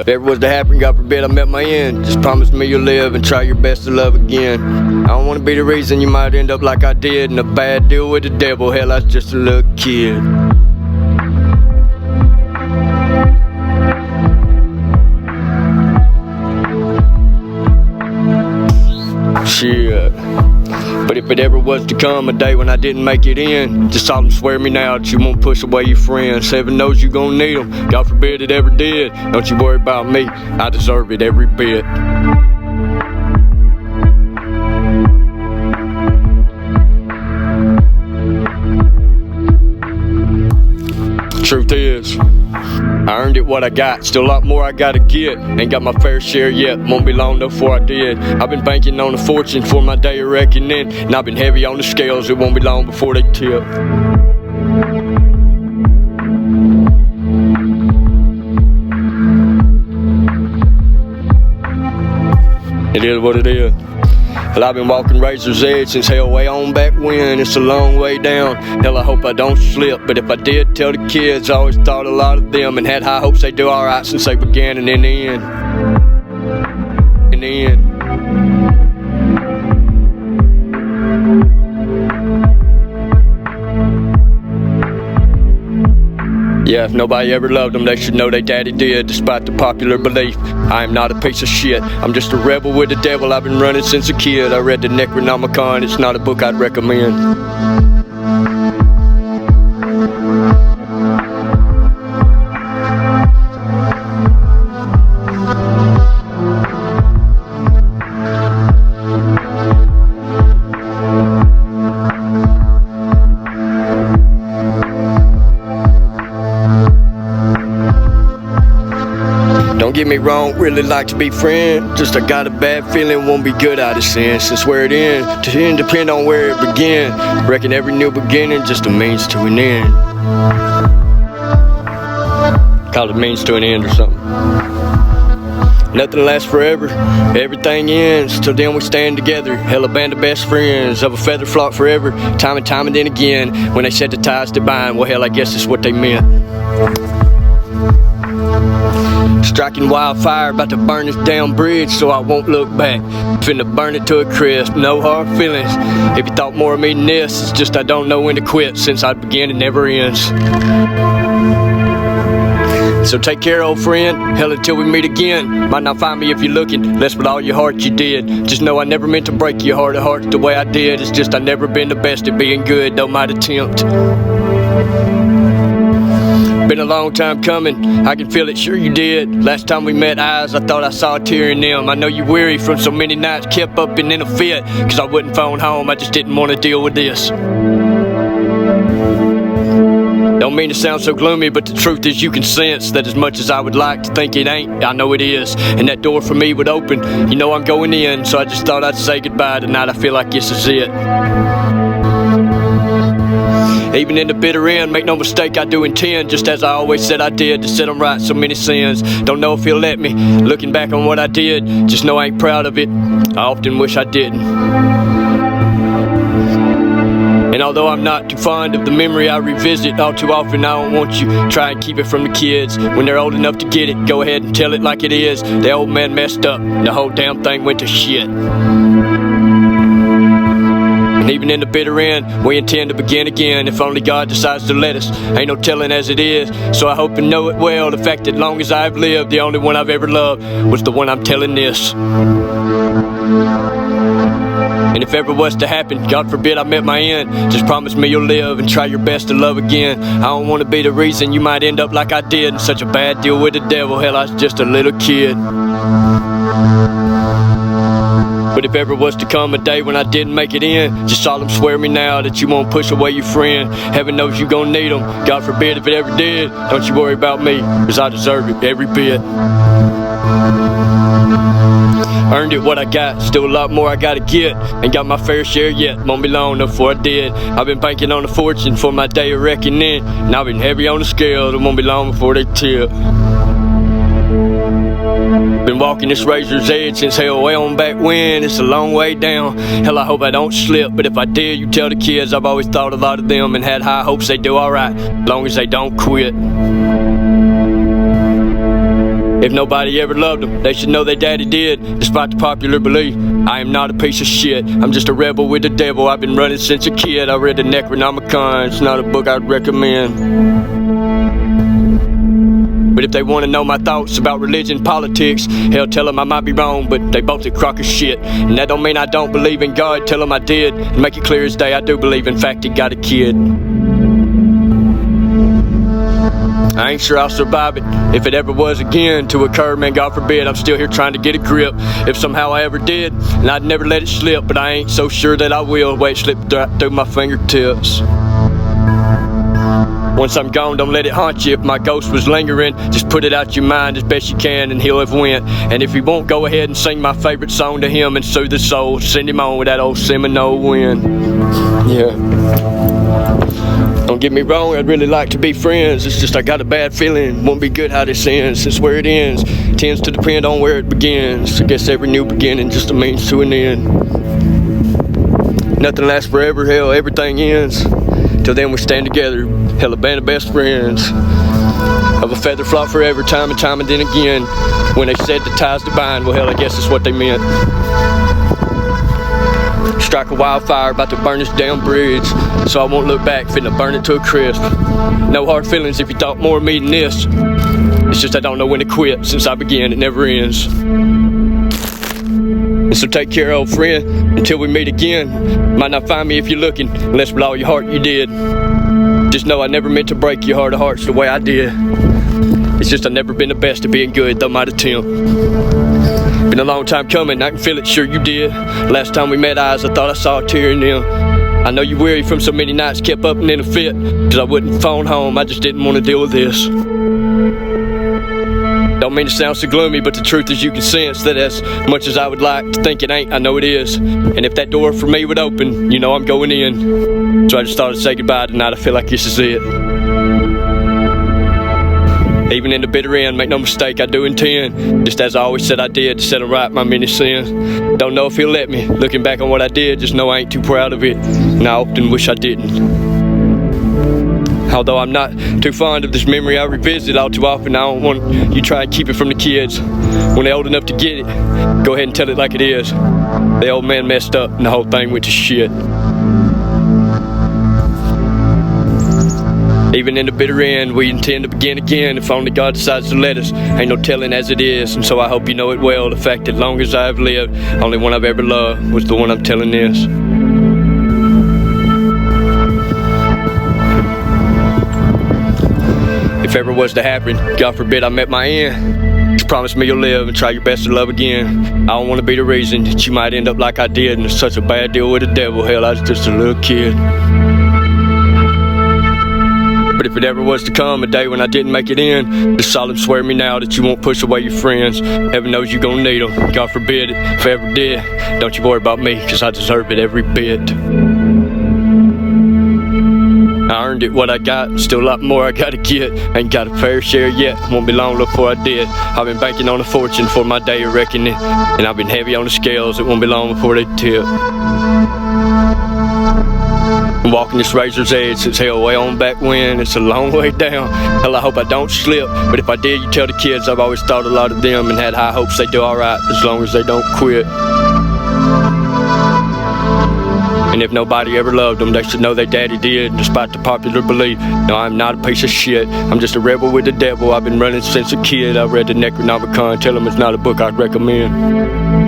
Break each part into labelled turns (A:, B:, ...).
A: If ever was to happen, God forbid I met my end, just promise me you'll live and try your best to love again. I don't wanna be the reason you might end up like I did in a bad deal with the devil. Hell, I was just a little kid. Shit. But if it ever was to come a day when I didn't make it in, just solemnly swear me now that you won't push away your friends. Heaven knows you gon' need them, God forbid it ever did. Don't you worry about me, I deserve it every bit. Truth is, I earned it what I got, still a lot more I gotta get. Ain't got my fair share yet, won't be long though before I did. I've been banking on a fortune for my day of reckoning, and I've been heavy on the scales, it won't be long before they tip. It is what it is. Well, I've been walking razor's edge since hell way on back when. It's a long way down, hell I hope I don't slip. But if I did, tell the kids, I always thought a lot of them and had high hopes they'd do alright since they began. And in the end, yeah, if nobody ever loved them, they should know they daddy did, despite the popular belief. I am not a piece of shit, I'm just a rebel with the devil. I've been running since a kid. I read the Necronomicon, it's not a book I'd recommend. Don't get me wrong, really like to be friends. Just I got a bad feeling won't be good out of sin. Since where it ends, to end depend on where it began. Reckon every new beginning just a means to an end. Call it means to an end or something. Nothing lasts forever, everything ends. Till then we stand together, hell a band of best friends. Of a feather flock forever, time and then again. When they said the ties that bind, well hell I guess that's what they meant. Striking wildfire, about to burn this damn bridge so I won't look back. Finna burn it to a crisp, no hard feelings. If you thought more of me than this, it's just I don't know when to quit. Since I began it never ends. So take care old friend, hell until we meet again. Might not find me if you're looking, less with all your heart you did. Just know I never meant to break your heart of hearts the way I did. It's just I never been the best at being good, though might attempt. Been a long time coming, I can feel it, sure you did. Last time we met eyes, I thought I saw a tear in them. I know you're weary from so many nights kept up and in a fit. Cause I wouldn't phone home, I just didn't want to deal with this. Don't mean to sound so gloomy, but the truth is you can sense that as much as I would like to think it ain't, I know it is. And that door for me would open, you know I'm going in. So I just thought I'd say goodbye tonight, I feel like this is it. Even in the bitter end, make no mistake, I do intend, just as I always said I did, to set them right so many sins. Don't know if he'll let me, looking back on what I did, just know I ain't proud of it, I often wish I didn't. And although I'm not too fond of the memory I revisit, all too often I don't want you, try and keep it from the kids. When they're old enough to get it, go ahead and tell it like it is. The old man messed up, the whole damn thing went to shit. And even in the bitter end, we intend to begin again. If only God decides to let us, ain't no telling as it is. So I hope and know it well, the fact that long as I've lived, the only one I've ever loved was the one I'm telling this. And if ever was to happen, God forbid I met my end, just promise me you'll live and try your best to love again. I don't want to be the reason you might end up like I did in such a bad deal with the devil. Hell, I was just a little kid. But if ever was to come a day when I didn't make it in, just solemn swear me now that you won't push away your friend. Heaven knows you gon' need them, God forbid if it ever did. Don't you worry about me, cause I deserve it every bit. Earned it what I got, still a lot more I gotta get. Ain't got my fair share yet, won't be long before I did. I've been banking on a fortune for my day of reckoning, and I've been heavy on the scale, it won't be long before they tip. Been walking this razor's edge since hell way on back when. It's a long way down, hell I hope I don't slip. But if I did, you tell the kids I've always thought a lot of them and had high hopes they do alright, long as they don't quit. If nobody ever loved them, they should know their daddy did. Despite the popular belief, I am not a piece of shit. I'm just a rebel with the devil. I've been running since a kid. I read the Necronomicon. It's not a book I'd recommend. But if they want to know my thoughts about religion, politics, hell, tell them I might be wrong, but they both a crock of shit. And that don't mean I don't believe in God. Tell them I did. And make it clear as day, I do believe. In fact, he got a kid. I ain't sure I'll survive it if it ever was again to occur, man, God forbid. I'm still here trying to get a grip. If somehow I ever did, and I'd never let it slip, but I ain't so sure that I will. Wait, slip through my fingertips. Once I'm gone, don't let it haunt you. If my ghost was lingering, just put it out your mind as best you can, and he'll have went. And if he won't, go ahead and sing my favorite song to him and soothe the soul. Send him on with that old Seminole wind. Yeah. Don't get me wrong, I'd really like to be friends. It's just I got a bad feeling. Won't be good how this ends. Since where it ends tends to depend on where it begins. I guess every new beginning just a means to an end. Nothing lasts forever, hell, everything ends. Till then we stand together, hell, a band of best friends. Of a feather flock forever, time and time and then again. When they said the ties divine, well, hell, I guess that's what they meant. Strike a wildfire, about to burn this damn bridge. So I won't look back, finna burn it to a crisp. No hard feelings if you thought more of me than this. It's just I don't know when to quit. Since I began, it never ends. And so take care, old friend, until we meet again. Might not find me if you're looking, unless with all your heart you did. Just know I never meant to break your heart of hearts the way I did. It's just I've never been the best at being good, though might attempt. Been a long time coming, I can feel it, sure you did. Last time we met eyes, I thought I saw a tear in them. I know you're weary from so many nights kept up and in a fit. Cause I wouldn't phone home, I just didn't want to deal with this. Don't mean to sound so gloomy, but the truth is you can sense that as much as I would like to think it ain't, I know it is. And if that door for me would open, you know I'm going in. So I just thought I'd say goodbye tonight, I feel like this is it. Even in the bitter end, make no mistake, I do intend, just as I always said I did, to set right my many sins. Don't know if he'll let me, looking back on what I did, just know I ain't too proud of it, and I often wish I didn't. Although I'm not too fond of this memory I revisit all too often, I don't want you try and keep it from the kids. When they're old enough to get it, go ahead and tell it like it is. The old man messed up and the whole thing went to shit. Even in the bitter end, we intend to begin again if only God decides to let us. Ain't no telling as it is, and so I hope you know it well. The fact that long as I've lived, only one I've ever loved was the one I'm telling this. If ever was to happen, God forbid I met my end, just promise me you'll live and try your best to love again. I don't want to be the reason that you might end up like I did, and it's such a bad deal with the devil. Hell, I was just a little kid. But if it ever was to come a day when I didn't make it in, just solemn swear me now that you won't push away your friends. Heaven knows you gon' need them. God forbid it, if I ever did, don't you worry about me, cause I deserve it every bit. I earned it, what I got, still a lot more I gotta get. Ain't got a fair share yet, won't be long before I did. I've been banking on a fortune for my day of reckoning, and I've been heavy on the scales, it won't be long before they tip. I'm walking this razor's edge since hell way on back when. It's a long way down, hell I hope I don't slip. But if I did, you tell the kids I've always thought a lot of them, and had high hopes they do alright as long as they don't quit. And if nobody ever loved them, they should know their daddy did, despite the popular belief. No, I'm not a piece of shit, I'm just a rebel with the devil. I've been running since a kid. I read the Necronomicon, tell them it's not a book I'd recommend.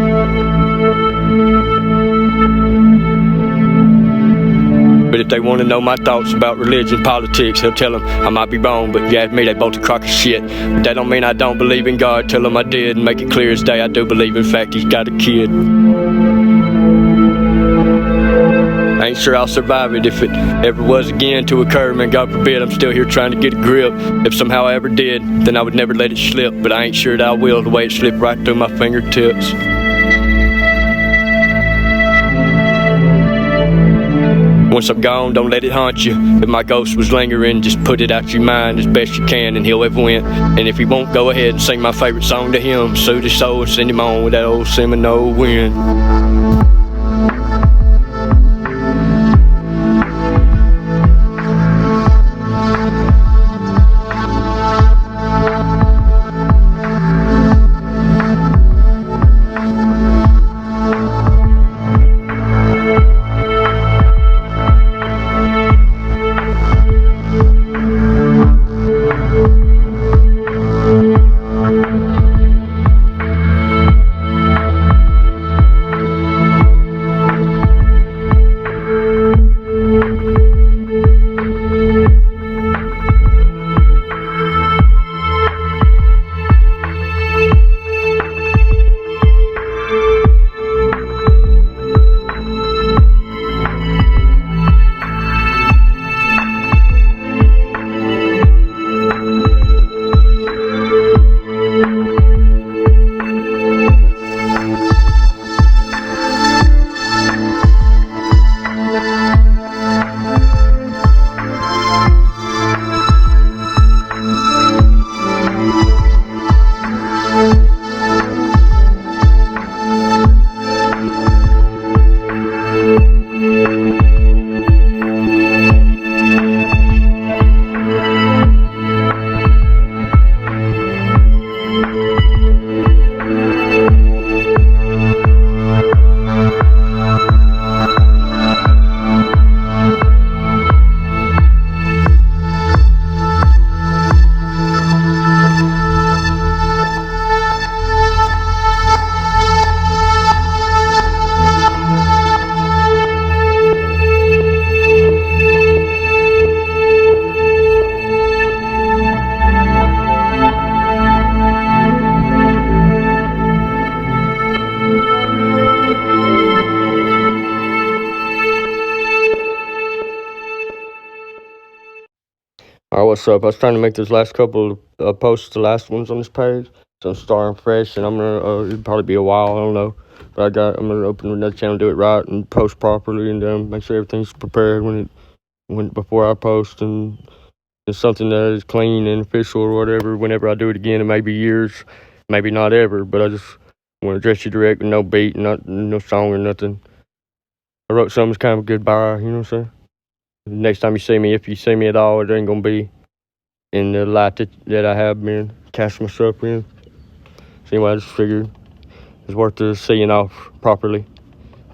A: But if they want to know my thoughts about religion, politics, he'll tell them I might be wrong, but if you ask me, they both a crock of shit. But that don't mean I don't believe in God, tell them I did, and make it clear as day I do believe, in fact, he's got a kid. I ain't sure I'll survive it if it ever was again to occur, man, God forbid. I'm still here trying to get a grip. If somehow I ever did, then I would never let it slip, but I ain't sure that I will, the way it slipped right through my fingertips. Once I'm gone, don't let it haunt you. If my ghost was lingering, just put it out your mind as best you can, and he'll have went. And if he won't, go ahead and sing my favorite song to him, soothe his soul and send him on with that old Seminole wind. what's up. I was trying to make this last couple of posts, the last ones on this page. So I'm starting fresh, and I'm gonna it'll probably be a while. I don't know, but I'm gonna open another channel, do it right, and post properly, and make sure everything's prepared before I post, and it's something that is clean and official or whatever. Whenever I do it again, it may be years, maybe not ever, but I just want to address you direct with no beat, no song or nothing. I wrote something that's kind of a goodbye. You know what I'm saying? Next time you see me, if you see me at all, it ain't gonna be in the light that I have been cast myself in. So anyway, I just figured it's worth the seeing off properly.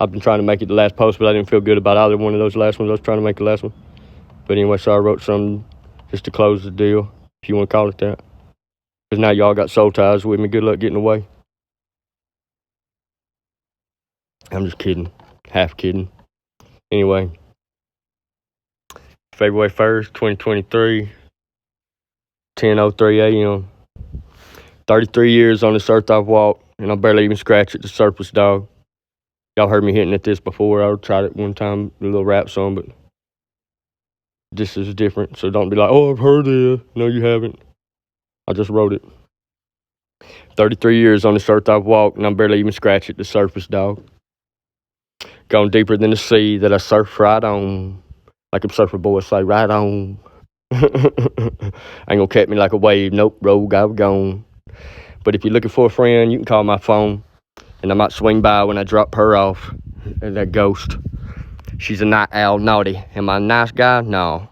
A: I've been trying to make it the last post, but I didn't feel good about either one of those last ones. I was trying to make the last one. But anyway, so I wrote something just to close the deal, if you want to call it that. Because now y'all got soul ties with me. Good luck getting away. I'm just kidding. Half kidding. Anyway, February 1st, 2023, 10:03 a.m. 33 years on this earth I've walked, and I barely even scratched at the surface, dog. Y'all heard me hitting at this before. I tried it one time, a little rap song, but this is different. So don't be like, oh, I've heard it. No, you haven't. I just wrote it. 33 years on this earth I've walked, and I'm barely even scratched at the surface, dog. Gone deeper than the sea that I surf right on. Like them surfer boys say, right on. Ain't gonna catch me like a wave. Nope, rogue, I've gone. But if you're looking for a friend, you can call my phone, and I might swing by when I drop her off. That ghost. She's a night owl, naughty. Am I a nice guy? No.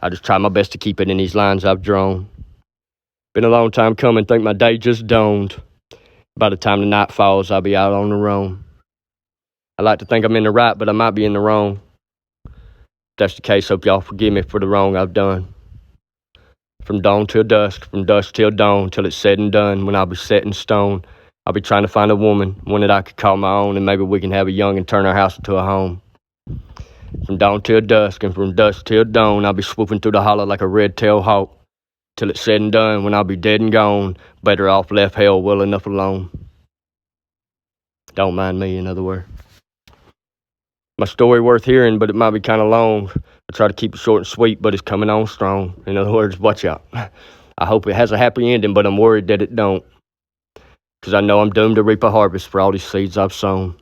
A: I just try my best to keep it in these lines I've drawn. Been a long time coming, think my day just dawned. By the time the night falls, I'll be out on the roam. I like to think I'm in the right, but I might be in the wrong. If that's the case, hope y'all forgive me for the wrong I've done. From dawn till dusk, from dusk till dawn, till it's said and done, when I'll be set in stone, I'll be trying to find a woman, one that I could call my own, and maybe we can have a young and turn our house into a home. From dawn till dusk, and from dusk till dawn, I'll be swooping through the hollow like a red-tailed hawk, till it's said and done, when I'll be dead and gone, better off left hell well enough alone. Don't mind me, in other words. My story worth hearing, but it might be kind of long. I try to keep it short and sweet, but it's coming on strong. In other words, watch out. I hope it has a happy ending, but I'm worried that it don't. Because I know I'm doomed to reap a harvest for all these seeds I've sown.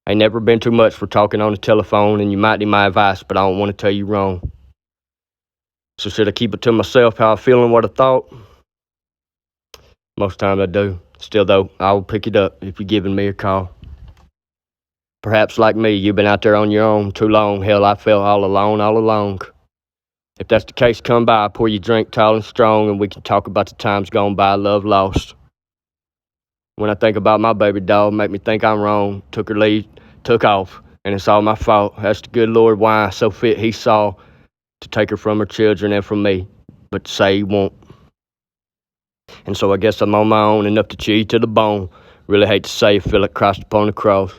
A: Ain't never been too much for talking on the telephone, and you might need my advice, but I don't want to tell you wrong. So should I keep it to myself, how I feel and what I thought? Most times I do. Still though, I will pick it up if you're giving me a call. Perhaps like me, you've been out there on your own too long. Hell, I felt all alone. If that's the case, come by, pour your drink tall and strong, and we can talk about the times gone by, love lost. When I think about my baby doll, make me think I'm wrong. Took her leave, took off, and it's all my fault. That's the good Lord why so fit he saw to take her from her children and from me, but to say he won't. And so I guess I'm on my own, enough to chew you to the bone. Really hate to say, feel like Christ upon the cross.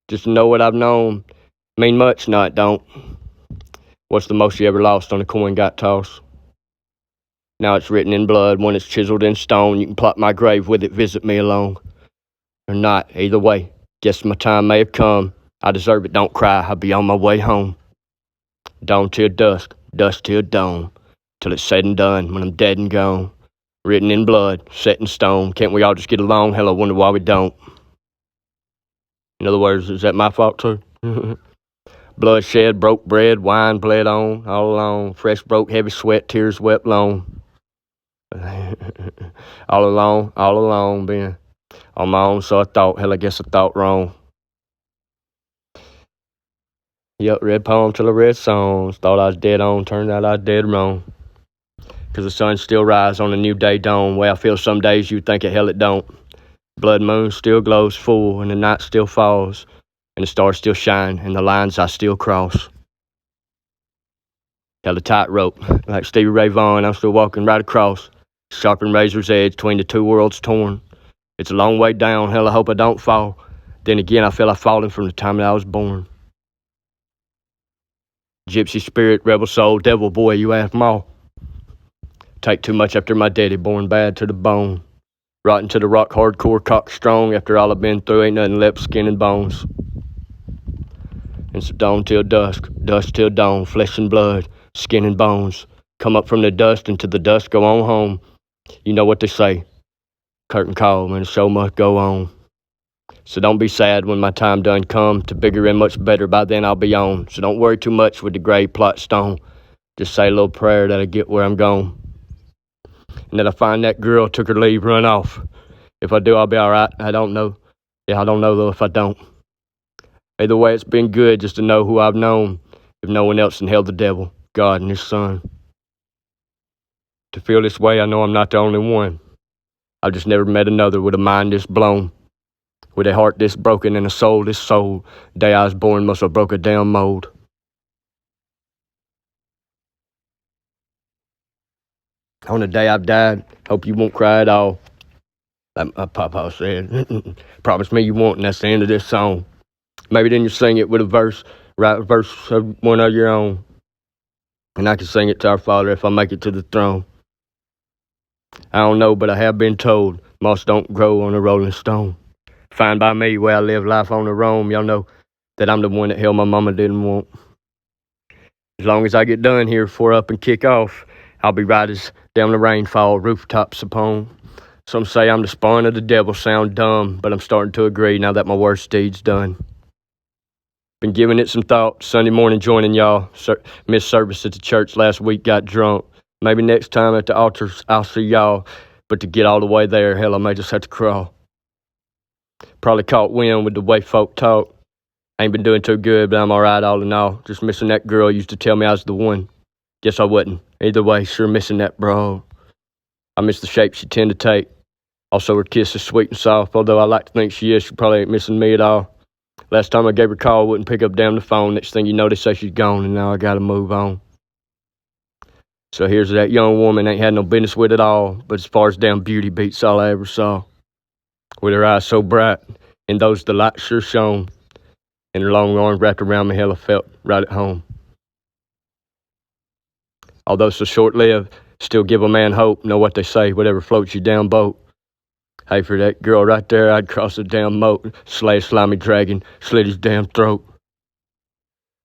A: Just to know what I've known, mean much, no it don't. What's the most you ever lost on a coin got tossed? Now it's written in blood, when it's chiseled in stone, you can plot my grave with it, visit me alone. Or not, either way, guess my time may have come. I deserve it, don't cry, I'll be on my way home. Dawn till dusk, dusk till dawn, till it's said and done, when I'm dead and gone. Written in blood, set in stone, can't we all just get along? Hell, I wonder why we don't. In other words, is that my fault too? Blood shed, broke bread, wine bled on, all alone. Fresh broke, heavy sweat, tears wept long. all alone, being on my own, so I thought, hell, I guess I thought wrong. Yep, read poem till I read songs. Thought I was dead on, turned out I was dead wrong. 'Cause the sun still rises on a new day dawn. Way I feel some days you think it, hell it don't. Blood moon still glows full, and the night still falls, and the stars still shine, and the lines I still cross. Held a tightrope, like Stevie Ray Vaughan, I'm still walking right across. Sharpened razor's edge between the two worlds torn. It's a long way down, hell I hope I don't fall. Then again I feel like falling from the time that I was born. Gypsy spirit, rebel soul, devil boy, you have 'em all. Take too much after my daddy, born bad to the bone. Rotten to the rock, hardcore, cock strong. After all I've been through, ain't nothing left, skin and bones. And so dawn till dusk, dusk till dawn, flesh and blood, skin and bones. Come up from the dust, and to the dust go on home. You know what they say. Curtain call, man, the show must go on. So don't be sad when my time done come. To bigger and much better, by then I'll be on. So don't worry too much with the grave plot stone. Just say a little prayer that I get where I'm going. And that I find that girl, took her leave, run off. If I do, I'll be alright. I don't know. Yeah, I don't know though if I don't. Either way, it's been good just to know who I've known. If no one else in hell, the devil, God and his son. To feel this way, I know I'm not the only one. I've just never met another with a mind this blown. With a heart this broken and a soul this sold. The day I was born must have broke a damn mold. On the day I've died, hope you won't cry at all. Like my papa said, promise me you won't, and that's the end of this song. Maybe then you sing it with a verse, write a verse of one of your own. And I can sing it to our Father if I make it to the throne. I don't know, but I have been told moss don't grow on a rolling stone. Fine by me, where I live life on the roam. Y'all know that I'm the one that hell my mama didn't want. As long as I get done here before up and kick off, I'll be right as down the rainfall, rooftops upon. Some say I'm the spawn of the devil, sound dumb, but I'm starting to agree now that my worst deed's done. Been giving it some thought, Sunday morning joining y'all. Missed service at the church last week, got drunk. Maybe next time at the altars I'll see y'all, but to get all the way there, hell, I may just have to crawl. Probably caught wind with the way folk talk. Ain't been doing too good, but I'm alright all in all. Just missing that girl used to tell me I was the one. Guess I wasn't. Either way, sure missing that bro. I miss the shape she tend to take. Also her kiss is sweet and soft, although I like to think she probably ain't missing me at all. Last time I gave her a call, wouldn't pick up damn the phone. Next thing you know, they say she's gone, and now I gotta move on. So here's that young woman ain't had no business with it all, but as far as damn beauty beats all I ever saw. With her eyes so bright, and those the light sure shone, and her long arms wrapped around me, hell I felt right at home. Although so short-lived, still give a man hope. Know what they say, whatever floats your down boat. Hey, for that girl right there, I'd cross the damn moat, slay a slimy dragon, slit his damn throat.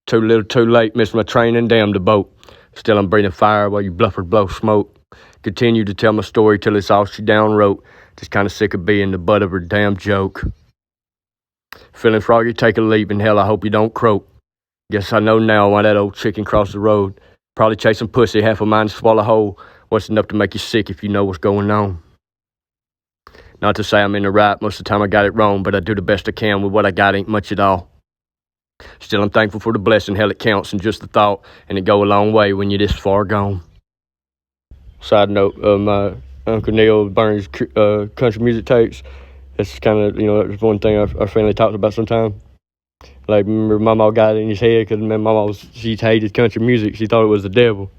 A: Too little, too late, missed my train and damned the boat. Still I'm breathing fire while you bluffer blow smoke. Continue to tell my story till it's all she down wrote. Just kinda sick of being the butt of her damn joke. Feeling froggy, take a leap, and hell, I hope you don't croak. Guess I know now why that old chicken crossed the road. Probably chasing pussy, half a mind to swallow whole. What's enough to make you sick if you know what's going on? Not to say I'm in the right, most of the time I got it wrong, but I do the best I can with what I got, ain't much at all. Still I'm thankful for the blessing, hell it counts in just the thought, and it go a long way when you're this far gone. Side note, my Uncle Neil burns country music tapes. That's kind of, that's one thing our family talks about sometimes. Like, remember Mama got it in his head because Mama she hated country music. She thought it was the devil.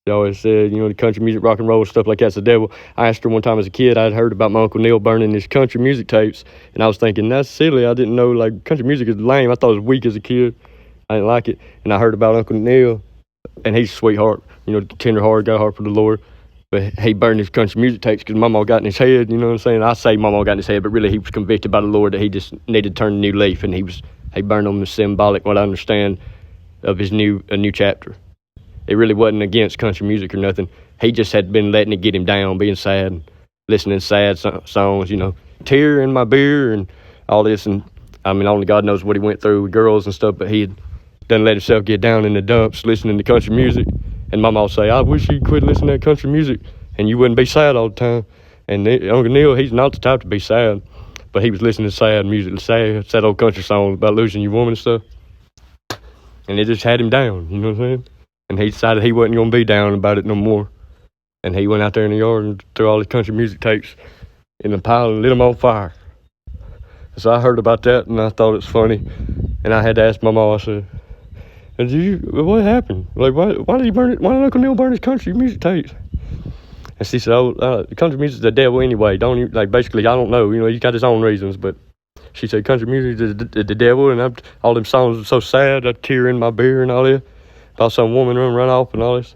A: She always said, the country music, rock and roll, stuff like that's the devil. I asked her one time as a kid, I'd heard about my Uncle Neil burning his country music tapes, and I was thinking, that's silly. I didn't know, country music is lame. I thought it was weak as a kid. I didn't like it. And I heard about Uncle Neil, and he's a sweetheart, tender heart, got a heart for the Lord. But he burned his country music tapes because Mama got in his head, you know what I'm saying? I say Mama got in his head, but really he was convicted by the Lord that he just needed to turn a new leaf, and he burned them as symbolic, what I understand, of his new chapter. It really wasn't against country music or nothing. He just had been letting it get him down, being sad, listening to sad songs, tear in my beer and all this. And I mean, only God knows what he went through with girls and stuff, but he had done let himself get down in the dumps listening to country music. And Mama would say, I wish you'd quit listening to that country music and you wouldn't be sad all the time. And Uncle Neil, he's not the type to be sad, but he was listening to sad music, sad old country songs about losing your woman and stuff. And it just had him down, you know what I'm saying? And he decided he wasn't going to be down about it no more. And he went out there in the yard and threw all his country music tapes in a pile and lit them on fire. So I heard about that and I thought it was funny. And I had to ask my mom, I said, what happened? Why did he burn it? Why did Uncle Neil burn his country music tapes? And she said, country music's the devil anyway. Basically, I don't know. He's got his own reasons. But she said, country music is the devil. And all them songs are so sad. I tear in my beer and all that. About some woman run off and all this.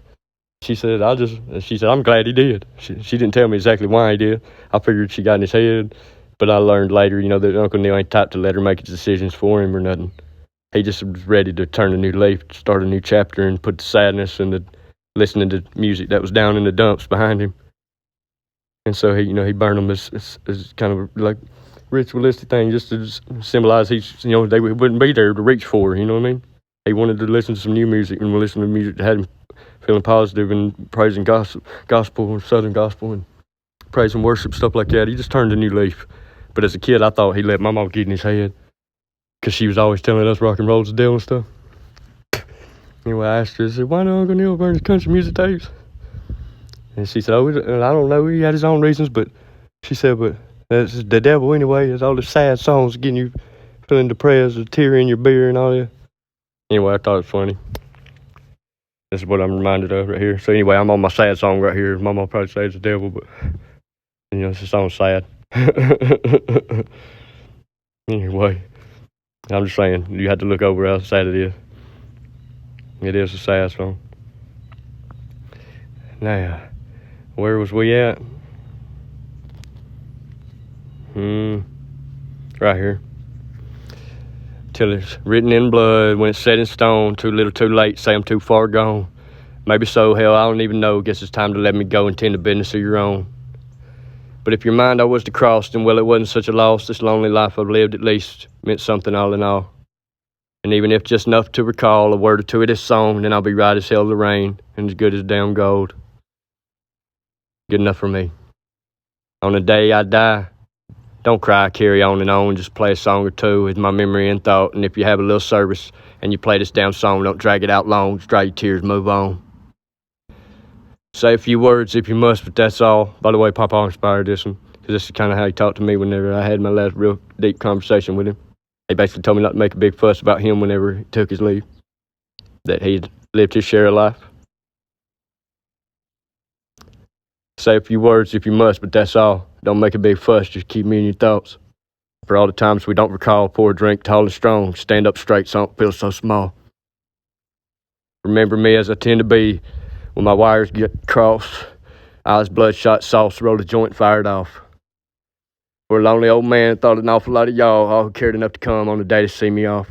A: She said, I'm glad he did. She didn't tell me exactly why he did. I figured she got in his head. But I learned later, that Uncle Neil ain't type to let her make his decisions for him or nothing. He just was ready to turn a new leaf, start a new chapter, and put the sadness and the listening to music that was down in the dumps behind him. And so he burned them as kind of like ritualistic thing, just to symbolize they wouldn't be there to reach for. You know what I mean? He wanted to listen to some new music and listen to music that had him feeling positive and praising gospel and Southern gospel and praise and worship, stuff like that. He just turned a new leaf. But as a kid, I thought he let my mom get in his head because she was always telling us rock and roll's the deal and stuff. Anyway, I asked her, I said, why did Uncle Neil burn his country music tapes? And she said, I don't know. He had his own reasons, but she said, but that's the devil anyway. There's all the sad songs getting you feeling depressed, a tear in your beer and all that. Anyway, I thought it was funny. This is what I'm reminded of right here. So anyway, I'm on my sad song right here. Mama probably say it's the devil, but it's a song sad. Anyway, I'm just saying, you have to look over how sad it is. It is a sad song. Now, where was we at? Right here. Till it's written in blood, when it's set in stone, too little too late, say I'm too far gone. Maybe so, hell, I don't even know, guess it's time to let me go and tend to business of your own. But if your mind I was to cross, then well, it wasn't such a loss. This lonely life I've lived at least meant something all in all. And even if just enough to recall a word or two of this song, then I'll be right as hell to rain and as good as damn gold. Good enough for me. On the day I die, don't cry, carry on, just play a song or two with my memory and thought. And if you have a little service and you play this damn song, don't drag it out long, just dry your tears, move on. Say a few words if you must, but that's all. By the way, Papa inspired this one, because this is kind of how he talked to me whenever I had my last real deep conversation with him. He basically told me not to make a big fuss about him whenever he took his leave, that he'd lived his share of life. Say a few words if you must, but that's all. Don't make a big fuss, just keep me in your thoughts. For all the times we don't recall, pour a drink tall and strong, stand up straight so I don't feel so small. Remember me as I tend to be, when my wires get crossed, eyes bloodshot sauce, roll a joint fired off. For a lonely old man, thought an awful lot of y'all, all who cared enough to come on the day to see me off.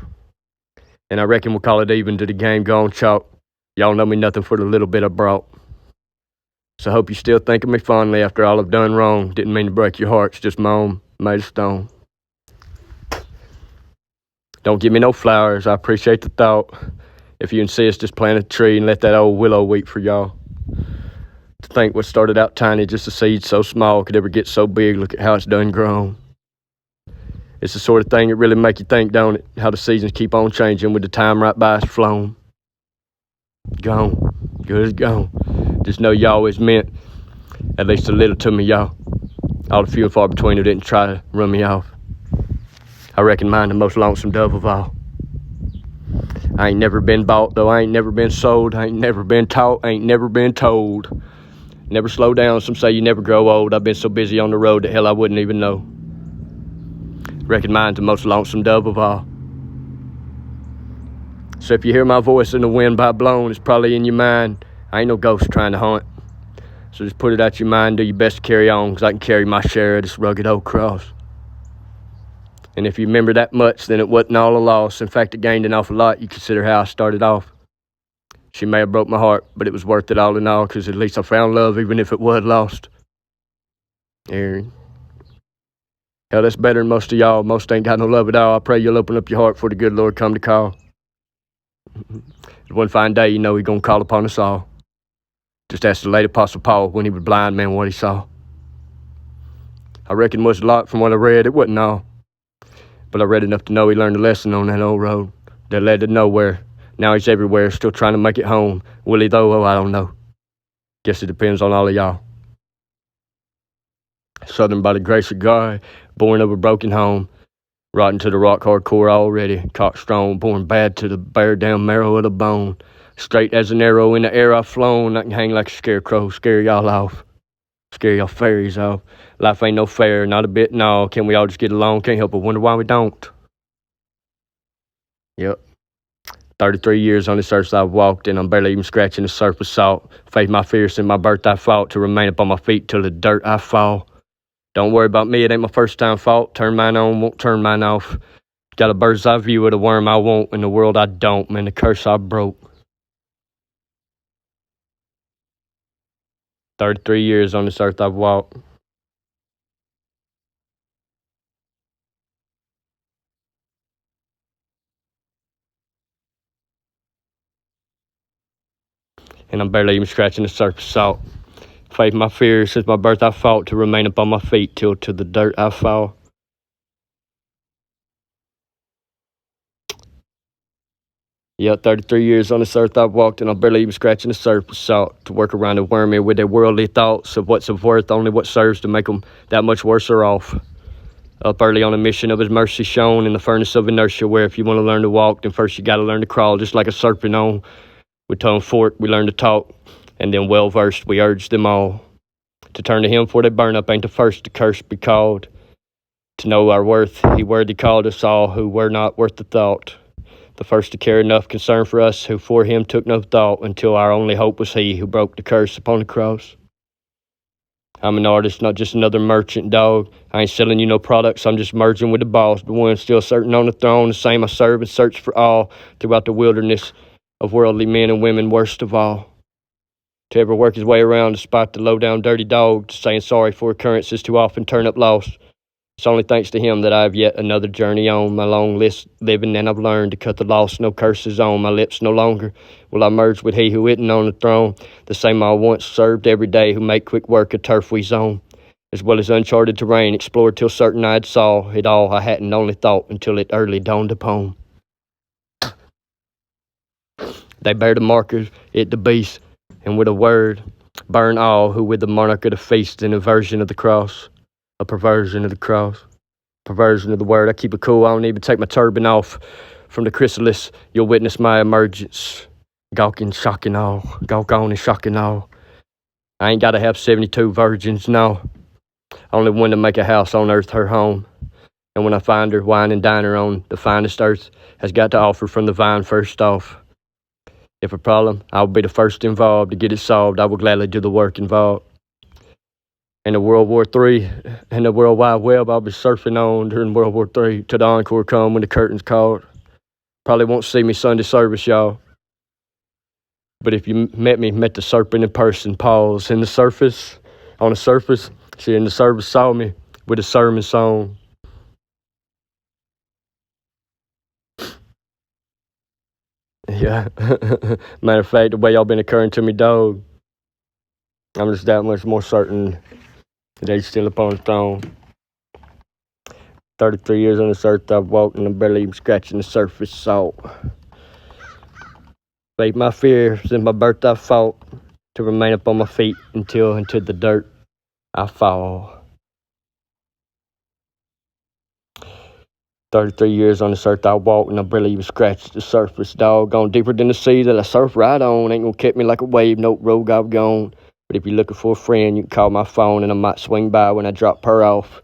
A: And I reckon we'll call it even to the game gone chalk. Y'all know me nothing for the little bit I brought. So I hope you still think of me fondly after all I've done wrong. Didn't mean to break your hearts, just my own made of stone. Don't give me no flowers, I appreciate the thought. If you insist, just plant a tree and let that old willow weep for y'all. To think what started out tiny, just a seed so small, could ever get so big, look at how it's done grown. It's the sort of thing that really make you think, don't it? How the seasons keep on changing with the time right by us flown. Gone, good as gone. Just know you always meant at least a little to me, y'all. All the few and far between who didn't try to run me off. I reckon mine the most lonesome dove of all. I ain't never been bought, though I ain't never been sold. I ain't never been taught, I ain't never been told. Never slow down, some say you never grow old. I've been so busy on the road that hell I wouldn't even know. Reckon mine's the most lonesome dove of all. So if you hear my voice in the wind by blown, it's probably in your mind. I ain't no ghost trying to haunt. So just put it out your mind, do your best to carry on, 'cause I can carry my share of this rugged old cross. And if you remember that much, then it wasn't all a loss. In fact, it gained an awful lot. You consider how I started off. She may have broke my heart, but it was worth it all in all, 'cause at least I found love, even if it was lost. Aaron. Hell, that's better than most of y'all. Most ain't got no love at all. I pray you'll open up your heart for the good Lord come to call. One fine day, you know He's gonna call upon us all. Just ask the late Apostle Paul when he was blind, man, what he saw. I reckon it was a lot from what I read. It wasn't all. But I read enough to know he learned a lesson on that old road that led to nowhere. Now he's everywhere, still trying to make it home. Will he though? Oh, I don't know. Guess it depends on all of y'all. Southern by the grace of God, born of a broken home, rotten to the rock hard core already, cock strong, born bad to the bare down marrow of the bone. Straight as an arrow in the air I've flown, I can hang like a scarecrow, scare y'all off, scare y'all fairies off. Life ain't no fair, not a bit, no. Can we all just get along? Can't help but wonder why we don't. Yep. 33 years on this earth I've walked, and I'm barely even scratching the surface salt. Faced my fears in my birth I fought to remain up on my feet till the dirt I fall. Don't worry about me, it ain't my first time fault. Turn mine on, won't turn mine off. Got a bird's eye view of the worm I want, in the world I don't. Man, the curse I broke. 33 years on this earth I've walked. And I'm barely even scratching the surface salt. Faced my fears since my birth I fought to remain upon my feet till to the dirt I fall. Yeah, 33 years on this earth I've walked, and I'm barely even scratching the surface salt to work around and worm me with their worldly thoughts of what's of worth, only what serves to make them that much worse off. Up early on a mission of his mercy shown in the furnace of inertia, where if you want to learn to walk, then first you got to learn to crawl, just like a serpent on. With tongue forked, we learn to talk, and then well-versed, we urge them all to turn to him for they burn up, ain't the first to curse be called. To know our worth, he worthy called us all who were not worth the thought. The first to care enough concern for us who for him took no thought, until our only hope was he who broke the curse upon the cross. I'm an artist, not just another merchant, dog. I ain't selling you no products, I'm just merging with the boss, the one still certain on the throne, the same I serve and search for all throughout the wilderness of worldly men and women, worst of all. To ever work his way around despite the low-down dirty dog, to saying sorry for occurrences too often turn up lost. It's only thanks to him that I have yet another journey on my long list living, and I've learned to cut the loss, no curses on my lips no longer. Will I merge with he who isn't on the throne, the same I once served every day, who make quick work of turf we zone, as well as uncharted terrain, explored till certain I had saw it all I hadn't only thought until it early dawned upon. They bear the marker, it the beast, and with a word burn all who with the monarch of the feast, an inversion of the cross, a perversion of the cross, perversion of the word. I keep it cool, I don't even take my turban off. From the chrysalis, you'll witness my emergence, gawking, shocking all, gawk on and shocking all. I ain't gotta have 72 virgins, no. Only one to make a house on earth her home. And when I find her, wine and dine her on the finest earth has got to offer from the vine first off. If a problem, I will be the first involved. To get it solved, I will gladly do the work involved. And the World War III and the World Wide Web I'll be surfing on during World War III till the encore come when the curtain's called. Probably won't see me Sunday service, y'all. But if you met the serpent in person, pause. On the surface, she in the service saw me with a sermon song. Yeah. Matter of fact, the way y'all been occurring to me, dog, I'm just that much more certain that he's still upon the throne. 33 years on this earth I've walked, and I'm barely even scratching the surface salt. Fate my fear, since my birth I fought to remain upon my feet until into the dirt I fall. 33 years on this earth I walk, and I barely even scratched the surface, dog. Gone deeper than the sea that I surf right on. Ain't gonna catch me like a wave, no rogue I've gone. But if you're looking for a friend, you can call my phone, and I might swing by when I drop her off.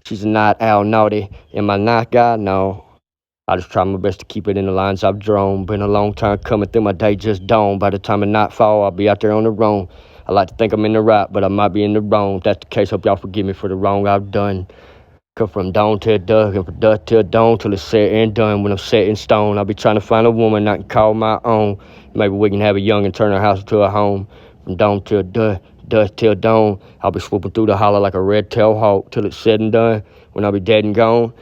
A: She's a night owl, naughty. Am I not guy? No. I just try my best to keep it in the lines I've drawn. Been a long time coming through, my day just dawned. By the time of nightfall, I'll be out there on the roam. I like to think I'm in the right, but I might be in the wrong. If that's the case, hope y'all forgive me for the wrong I've done. Come from dawn till dusk, and from dusk till dawn, till it's set and done. When I'm set in stone, I'll be trying to find a woman I can call my own. Maybe we can have a young and turn our house into a home. From dawn till dusk till dawn, I'll be swooping through the holler like a red-tailed hawk till it's said and done. When I'll be dead and gone,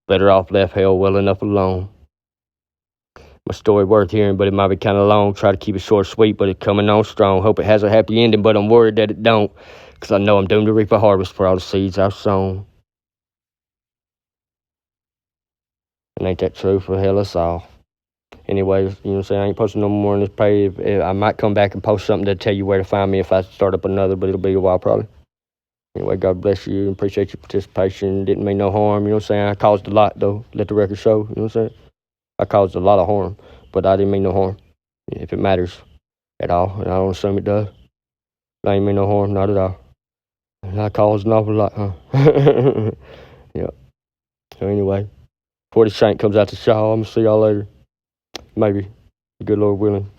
A: better off left hell well enough alone. My story worth hearing, but it might be kind of long. Try to keep it short, sweet, but it's coming on strong. Hope it has a happy ending, but I'm worried that it don't, because I know I'm doomed to reap a harvest for all the seeds I've sown. And ain't that true for hell us all? Anyways, you know what I'm saying? I ain't posting no more on this page. I might come back and post something to tell you where to find me if I start up another, but it'll be a while probably. Anyway, God bless you. Appreciate your participation. Didn't mean no harm, you know what I'm saying? I caused a lot, though. Let the record show, you know what I'm saying? I caused a lot of harm, but I didn't mean no harm. If it matters at all, and I don't assume it does. I ain't mean no harm, not at all. And I caused an awful lot, huh? Yeah. So anyway, before the shank comes out the shaw, I'm going to see y'all later. Maybe. Good Lord willing.